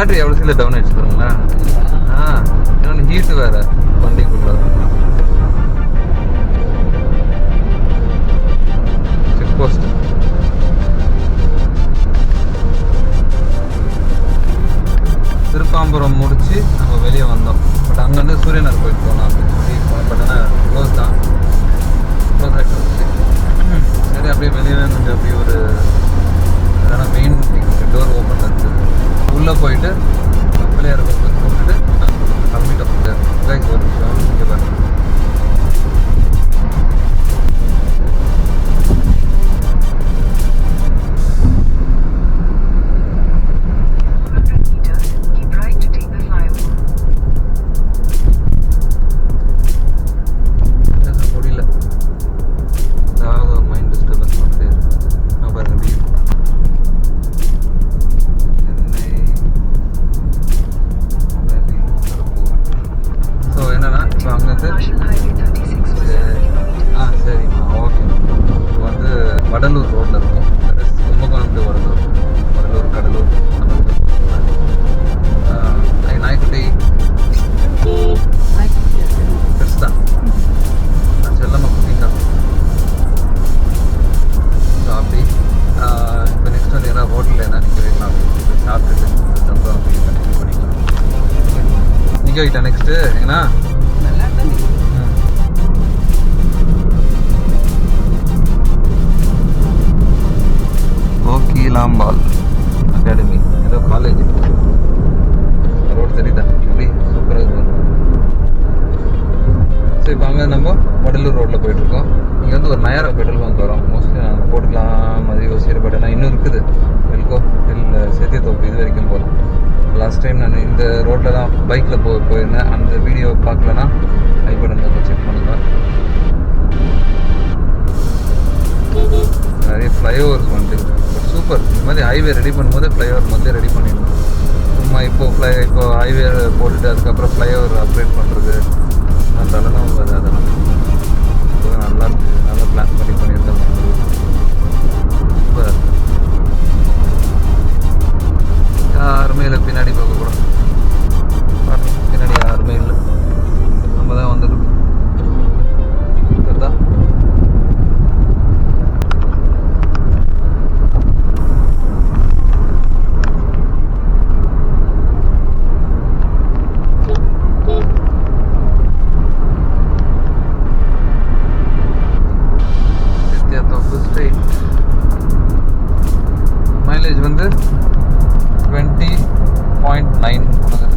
Battery எவ்வளோ சீல down ஆயிடுச்சு பாருங்களேன். இன்னொன்று ஹீட்டு வேற வண்டிக்குள்ள. செக் போஸ்ட் திருப்பாம்புரம் முடிச்சு நம்ம வெளியே வந்தோம். பட் அங்கேருந்து சூரியனார் கோயில் போகலாம் அப்படின்னு சொல்லி. பட் ஆனால் க்ளோஸ் தான், க்ளோஸ் ஆகிட்டு இருந்துச்சு. சரி அப்படியே வெளியே கொஞ்சம் அப்படியே ஒரு ஏன்னா மெயின் டோர் ஓப்பன் இருந்தது. உள்ளே போயிட்டு பிள்ளையார் கோயில் போட்டுட்டு கிளம்பிட்டோம். ஒரு நிமிஷம் இங்கே பாருங்க. சரிம்மா, ஓகே. இப்போ வந்து வடலூர் ரோட்டில் இருக்கும். கும்பகோணம் டு வடலூர், வடலூர் கடலூர் நாய்க்குட்டி பெருசு தான். நான் செல்லம்மா குட்டி தான். ஸோ அப்படி இப்போ நெக்ஸ்ட் வந்து ஏதாவது ஹோட்டலில் என்ன நிற்க வைக்கலாம் அப்படின்னு சாப்பிட்டுட்டு அப்புறம் அப்படி கண்டினியூ பண்ணிக்கலாம். நிற்க வைக்கிட்டேன் நெக்ஸ்ட்டு ஏன்னா கோகிலாம்பாள் அகாடமி ஏதோ காலேஜ். ரோடு தெரியுதா எப்படி சூப்பராக இருக்கும். ஸோ இப்போ அங்கே நம்ம வடலூர் ரோட்டில் போயிட்டுருக்கோம். இங்கே வந்து ஒரு நயாரா பெட்ரோல் பங்க் வரும். மோஸ்ட்லி நாங்கள் போட்டுக்கலாம் மதிய யோசிக்கிற. பட் ஆனால் இன்னும் இருக்குது. வெல்கோ சேத்தியத்தோப்பு இது வரைக்கும் போகலாம். லாஸ்ட் டைம் நான் இந்த ரோட்டில் தான் பைக்கில் போயிருந்தேன். அந்த வீடியோ பார்க்கலன்னா ஐ பட்டன் செக் பண்ணுங்கள். நிறைய ஃப்ளைஓவர்ஸ் வந்துட்டு சூப்பர். இந்த மாதிரி ஹைவே ரெடி பண்ணும்போது ஃப்ளைஓவர் முதல்ல ரெடி பண்ணிடணும். சும்மா இப்போ ஹைவே போட்டுட்டு அதுக்கப்புறம் ஃப்ளைஓவர் அப்கிரேட் பண்ணுறது நான் தலைதான் வருது. அதெல்லாம் நல்லா இருக்குது. நல்லா பிளான் பண்ணியிருந்தேன். சூப்பர். யாருமே இல்லை பின்னாடி போகக்கூடாது. பின்னாடி யாருமே இல்லை, நம்ம தான் வந்துருக்கு. அதுதான் மைலேஜ் வந்து 20.9 கொடுக்குது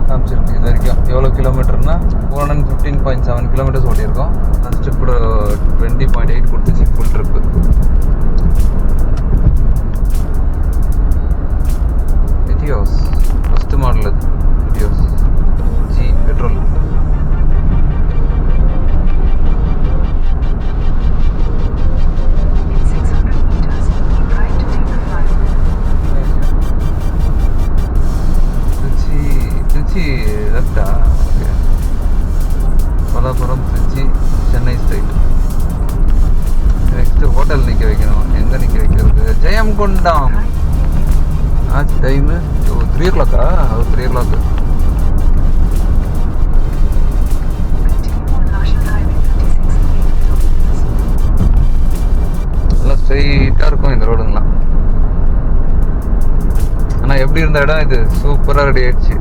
காமிச்சிருக்கு. இது வரைக்கும் எவ்வளோ கிலோமீட்டர்னா 415.7 கிலோமீட்டர்ஸ் ஓட்டியிருக்கோம். அந்த ட்ரிப் கூட 20.8 கொடுத்துச்சு full trip. Etios first model அது. Etios G petrol. லெஃப்டா? Okay. Palapuram Trichy Chennai straight. Next hotel நிற்க வைக்கணும். எங்கே நிற்க வைக்கிறது? ஜெயம்கொண்டம். ஆச்சு டைமு 3 o'clock. 3 o'clock. எல்லாம் ஸ்ட்ரைட்டாக இருக்கும் இந்த ரோடுங்களாம். ஆனால் எப்படி இருந்த இடம் இது சூப்பராக ரெடி ஆயிடுச்சு.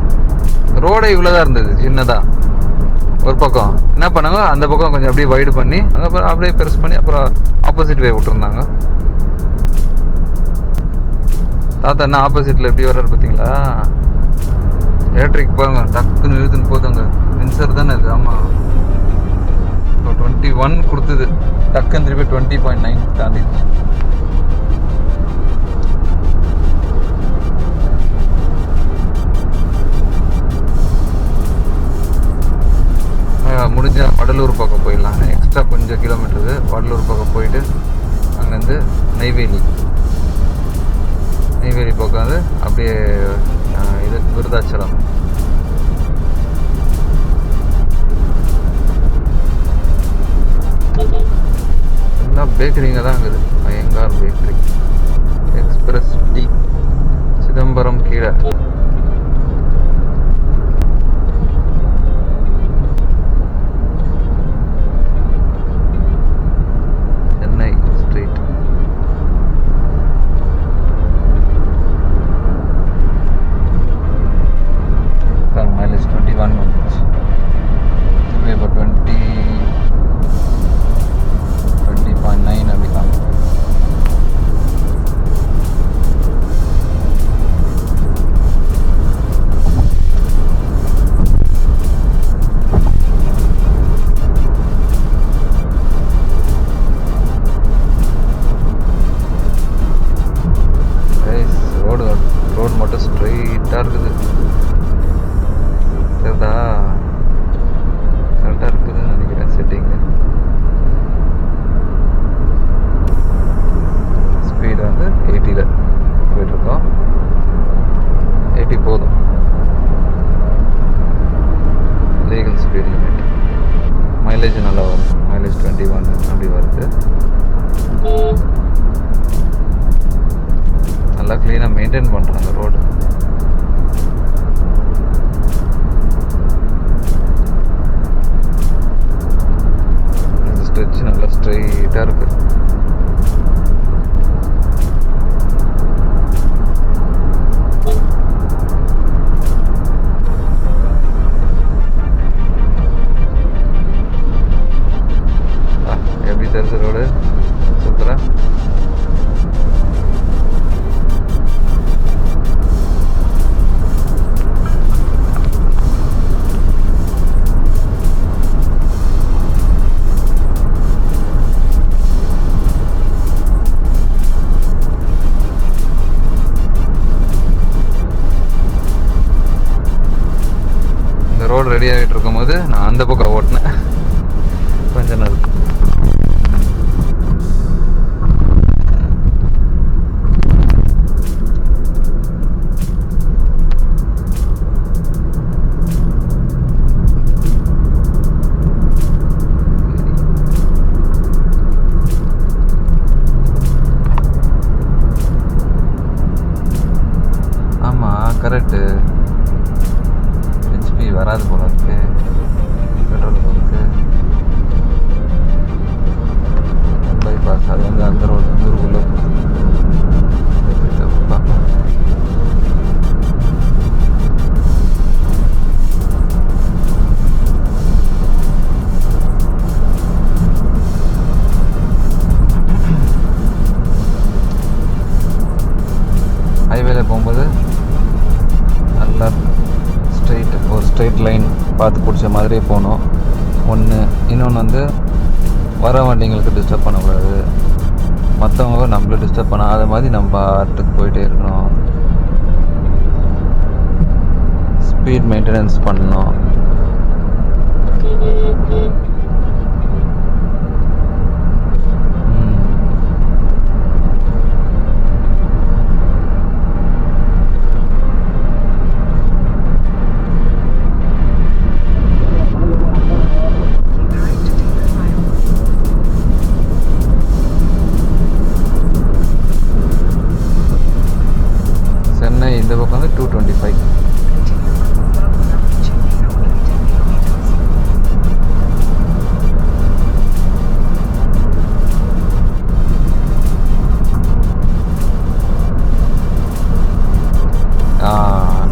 ரோடே இவ்வளோதான் இருந்தது, சின்னதாக. ஒரு பக்கம் என்ன பண்ணாங்க, அந்த பக்கம் கொஞ்சம் அப்படியே வைடு பண்ணி அப்புறம் அப்படியே பெருசு பண்ணி அப்புறம் ஆப்போசிட் வே விட்டுருந்தாங்க. தாத்தா என்ன ஆப்போசிட்டில் எப்படி வர்றாரு பார்த்தீங்களா? எலக்ட்ரிக் பாருங்க, டக்குன்னு இழுத்துன்னு போதுங்க. மின்சர் தானே இது? ஆமாம். இப்போ 21 கொடுத்தது, டக்குன்னு திருப்பி 20.9 தாண்டிடுச்சு. முடிஞ்ச வடலூர் பக்கம் போயிடலாம். எக்ஸ்ட்ரா கொஞ்சம் கிலோமீட்டரு வடலூர் பக்கம் போயிட்டு அங்கேருந்து நெய்வேலி பக்கம் வந்து அப்படியே இது விருதாச்சலம். எல்லாம் பேக்கரிங்க தான் இருக்குது. பயங்கர பேக்கரி. எக்ஸ்பிரஸ் டீ, சிதம்பரம் நல்லா க்ளீனாக மெயின்டைன் பண்ணுறாங்க ரோடு. இந்த ஸ்ட்ரெச் நல்லா ஸ்ட்ரெயிட்டாக இருக்குது. எப்படி தெரிஞ்ச ரோடு சூப்பரா. இந்த ரோடு ரெடி ஆகிட்டு இருக்கும்போது நான் அந்த பக்கம் ஓட்டினேன் கொஞ்ச நாள். ஆமாம் கரெக்டு. ஹெச்பி வராது போல இருக்கு பெட்ரோல் பங்க்கு. பைபாஸ் அது வந்து அந்த ரோடு ஊருக்குள்ளே பார்ப்போம். ஹைவேல போகும்போது நல்லா ஒரு ஸ்ட்ரெயிட் லைன் பார்த்து பிடிச்ச மாதிரியே போகணும். ஒன்று. இன்னொன்று வந்து வர வண்டிங்களுக்கு டிஸ்டர்ப் பண்ணக்கூடாது, மற்றவங்க நம்மள டிஸ்டர்ப் பண்ணாத மாதிரி நம்ம பாட்டுக்கு போயிட்டே இருக்கணும். ஸ்பீட் மெயின்டெனன்ஸ் பண்ணணும். சென்னை இந்த பக்கம் வந்து 225.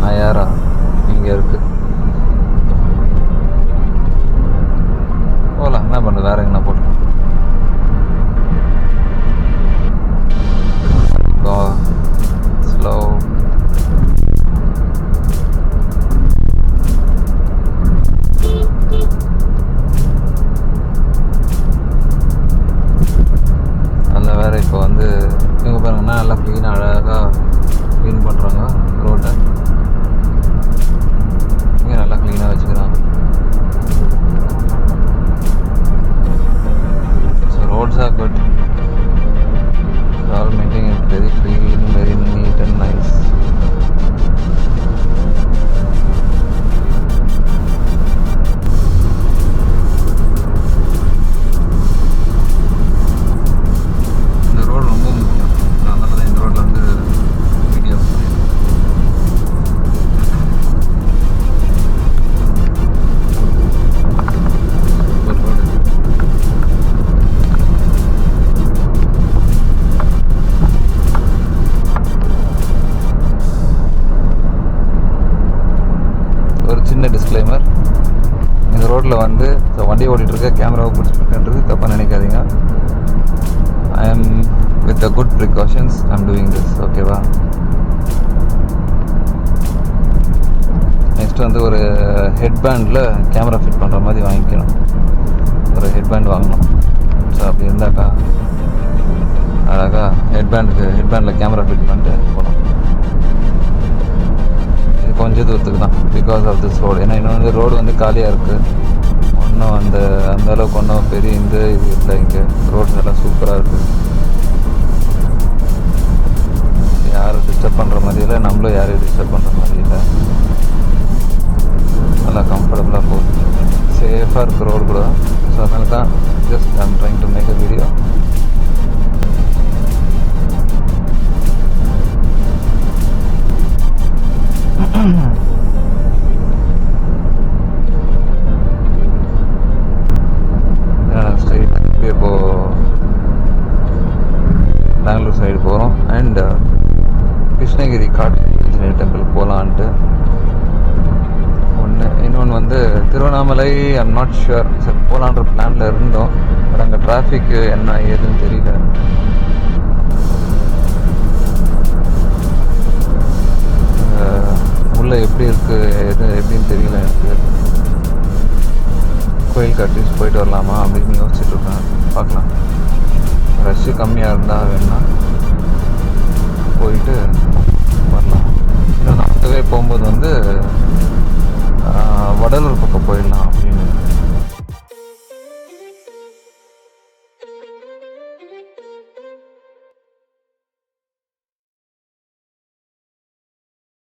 நயாரா இங்கே இருக்கு. போகலாம், என்ன பண்ணுறது, வேற எங்கன்னா போட்டு ஸ்லோ. அதில் வேறு இப்போ வந்து இவங்க பாருங்கன்னா நல்லா க்ளீனாக அழகாக க்ளீன் பண்ணுறாங்க ரோட்டை. இங்கே நல்லா க்ளீனாக வச்சுக்கிறாங்க. So roads are good. All maintain it very clean, very neat and nice. Disclaimer, இந்த ரோட்டில் வந்து வண்டி ஓடிட்டுருக்க கேமராவை பிடிச்சிருக்குன்றது தப்பாக நினைக்காதீங்க. I am with a good precautions I am doing this, ஓகேவா? நெக்ஸ்ட் வந்து ஒரு ஹெட்பேண்டில் கேமரா ஃபிட் பண்ணுற மாதிரி வாங்கிக்கணும். ஒரு ஹெட்பேண்ட் வாங்கணும். ஸோ அப்படி இருந்தாக்கா அழகாக ஹெட்பேண்டில் கேமரா ஃபிட் பண்ணிட்டு போகணும். கொஞ்சம் தூரத்துக்கு தான், பிகாஸ் ஆஃப் திஸ் ரோடு. ஏன்னா இன்னும் வந்து ரோடு வந்து காலியாக இருக்குது. ஒன்றும் அந்த அளவுக்கு ஒன்றும் பெரிய இது இல்லை. இங்கே ரோடு நல்லா சூப்பராக இருக்குது. யாரும் டிஸ்டர்ப் பண்ணுற மாதிரி இல்லை, நம்மளும் யாரையும் டிஸ்டர்ப் பண்ணுற மாதிரி இல்லை. நல்லா கம்ஃபர்டபுளாக போகுது, சேஃபாக இருக்குது ரோடு கூட. ஸோ அதனால தான் just I am trying to make a video. And Krishnagiri காட்டு ஆஞ்சநேயர் டெம்பிள் போகலான்ட்டு ஒன்று. இன்னொன்று வந்து திருவண்ணாமலை ஐம் நாட் ஷுர். சரி போகலான்ற பிளானில் இருந்தோம். பட் அங்கே டிராஃபிக்கு என்ன ஏதுன்னு தெரியல. உள்ளே எப்படி இருக்குது எது எப்படின்னு தெரியல எனக்கு. கோயிலுக்கு அட்லீஸ்ட் போயிட்டு வரலாமா அப்படின்னு யோசிச்சுட்டு இருக்கேன். பார்க்கலாம். ரஷ்ஷு கம்மியாக இருந்தால் வேணுன்னா போயிட்டு வரலாம். இன்னும் நாங்கவே போகும்போது வந்து